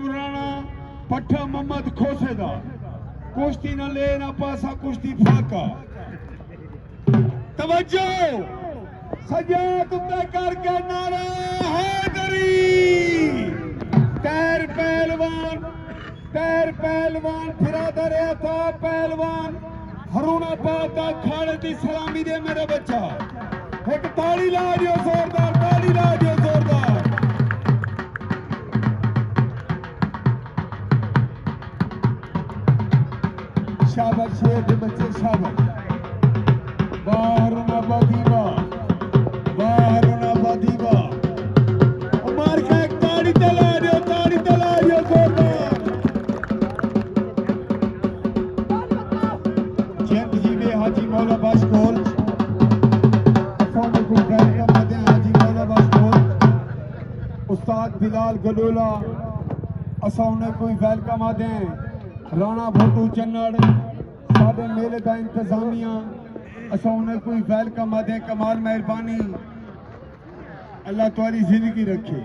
पुराना पट्ठा मोहम्मद खोसेदा कुश्ती न ले ना पासा कुश्ती फाका तवज्जो सजात उत्ते करके नारा हैदरी तैर पहलवान फिरा दरिया था पहलवान हरुणाबाद दा खाने दी सलामी दे मेरा बच्चा एक ताली ला दियो जोरदार ताली ला दियो जोरदार शाबाश शेर दे बच्चे शाबाश हरुणाबादी वाह उमर का एक ताली तला दियो जोरदार जंग जीवे हाजी मौला बाशकोल उस्ताद बिलाल गलोला असाउने कोई वेलकम आदे राणा भोटू चन्नड़ सादे मेले का इंतजामिया असाउने कोई वेलकम आदे कमाल मेहरबानी अल्लाह तुम्हारी जिंदगी रखे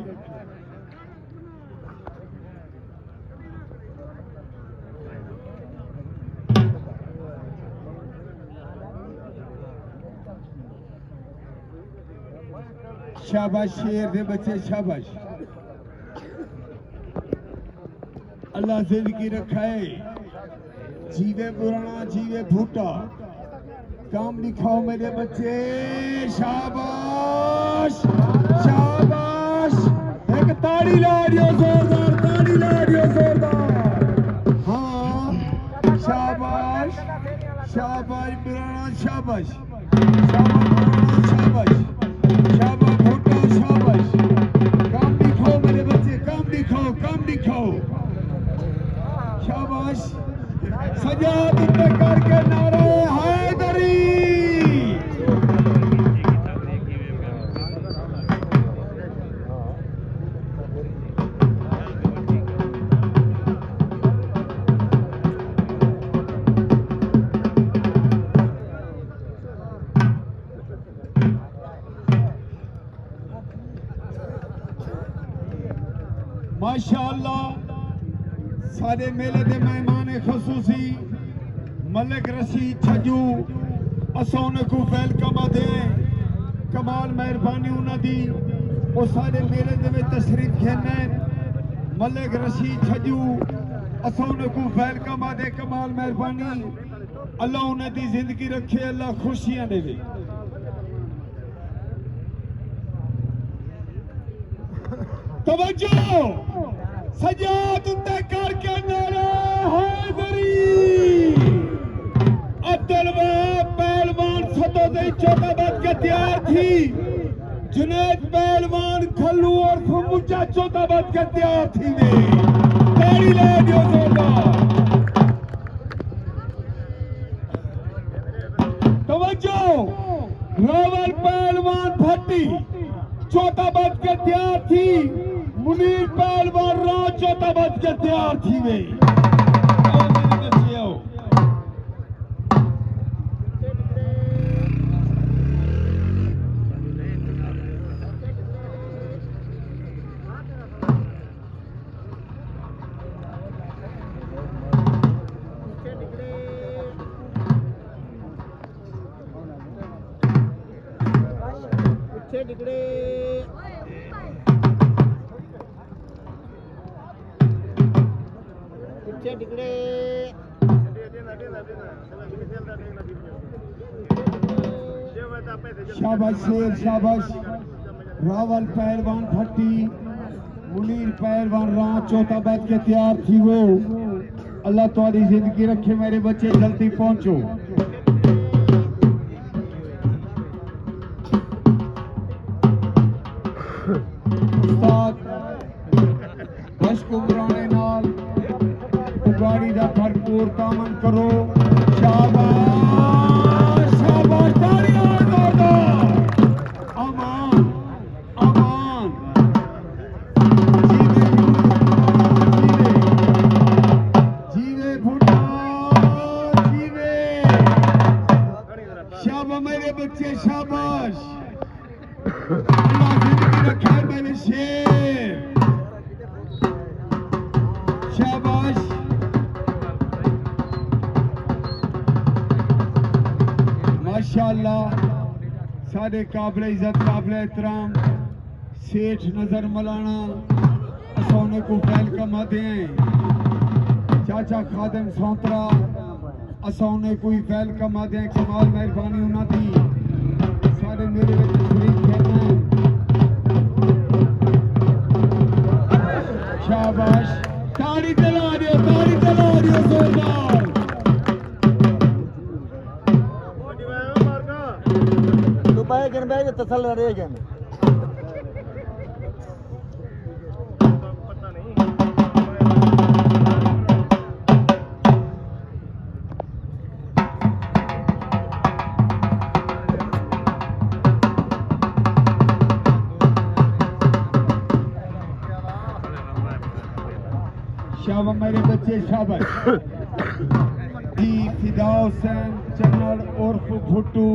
शाबाश शेर दे बच्चे शाबाश अल्लाह जिंदगी रखाए जीवे पुराना जीवे भूटा काम दिखाओ मेरे बच्चे शाबाश एक ताड़ी ला दियो जोरदार हाँ शाबाश पुराना शाबाश भूटा शाबाश काम दिखाओ मेरे बच्चे काम दिखाओ शाबाश सजाद उत्ते करके नारा हैदरी माशाअल्लाह सारे मेले के मेहमान खसूसी मलिक रशीद छजू असौने को वेलकम आदे कमाल मेहरबानी उन्होंने वो सारे मेले में तशरीफ खेने मलिक रशीद छजू असौने को वेलकम आदे कमाल मेहरबानी अल्लाह उन्हें जिंदगी रखे अल्लाह खुशियां देवे तवज्जो सजात उत्ते करके नारा हैदरी अब्दुल वहाब पहलवान सतोदे चौथाबाद के तैयार थी जुनैद पहलवान खल्लू और फमुचा चौथाबाद के तैयार थी वे ताड़ी ले दियो जोरदार तवज्जो रावल पहलवान भट्टी चौथाबाद के तैयार थी मुनीर पहलवान राज चौथाबाद के तैयार थी वे शाबाश शेर शाबाश रावल पहलवान भट्टी मुनीर पहलवान राज चौथाबाद के तैयार थी वो अल्लाह तुम्हारी जिंदगी रखे मेरे बच्चे जल्दी पहुंचो गाड़ी का भरपूर कामन करो शाबाश तालियां जोरदार अमान जीवे भुट्टा जीवे शाबाश मेरे बच्चे शाबाश अल्लाह जिंदगी रखे मेरे शेर शाबाश माशाअल्लाह साढ़े काबिल इज्जत काबिल एहतराम सेठ नजर मलाना असौने को वेलकम आते हैं चाचा खादिम सौंतरा असौने कोई वेलकम आते हैं कमाल मेहरबानी उन्होंने सारे मेरे तशरीफ कहना शाबाश ताड़ी चला दियो जोरदार Baik kan baik tersal dari kan. शाबाश मेरे बच्चे शाबाश दी फिदा हुसैन चन्नड़ उर्फ भुट्टू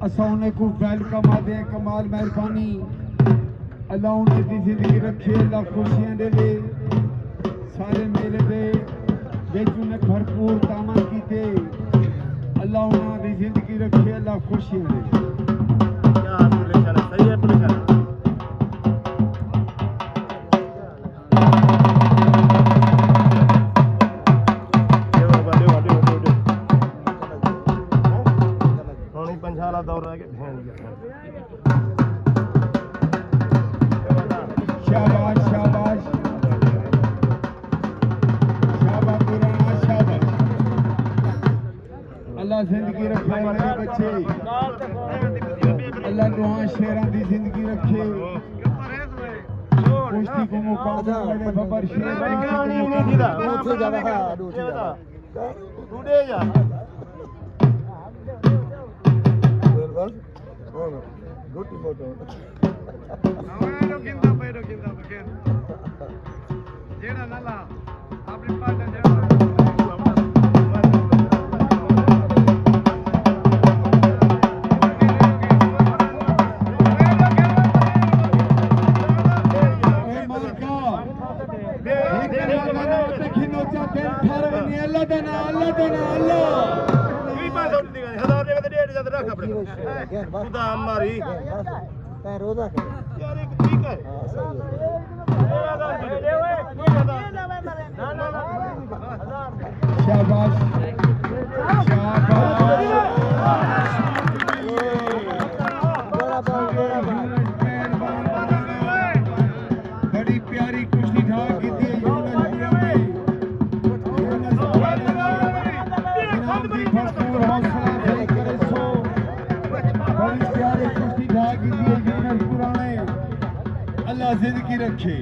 असौने को वेलकम आते हैं कमाल मेहरबानी अल्लाह उन्हें दी जिंदगी रखे अल्लाह खुशियां दे सारे मेले दे विच उन्हें भरपूर तामन कीते अल्लाह उन्हें दी जिंदगी रखे अल्लाह खुशियां दे सही है पुलिस पंचाला दौर शाबाश शाबाश शाबाश पुराना शाबाश अल्लाह जिंदगी रखे मेरे बच्चे अल्लाह दुआ शेरां दी जिंदगी रखे कुश्ती को मुकाम मेरे बबर शेर दूसरी जगह है दूसरी जगह टूटे जा Good photo. खुदा हमारी रोजा यार एक ठीक है शाबाश बड़ी प्यारी कुश्ती ढाल की थी भरपूर हौसला देकर बड़ी प्यारी कुश्ती ढाल की थी पुराने अल्लाह जिंदगी रखे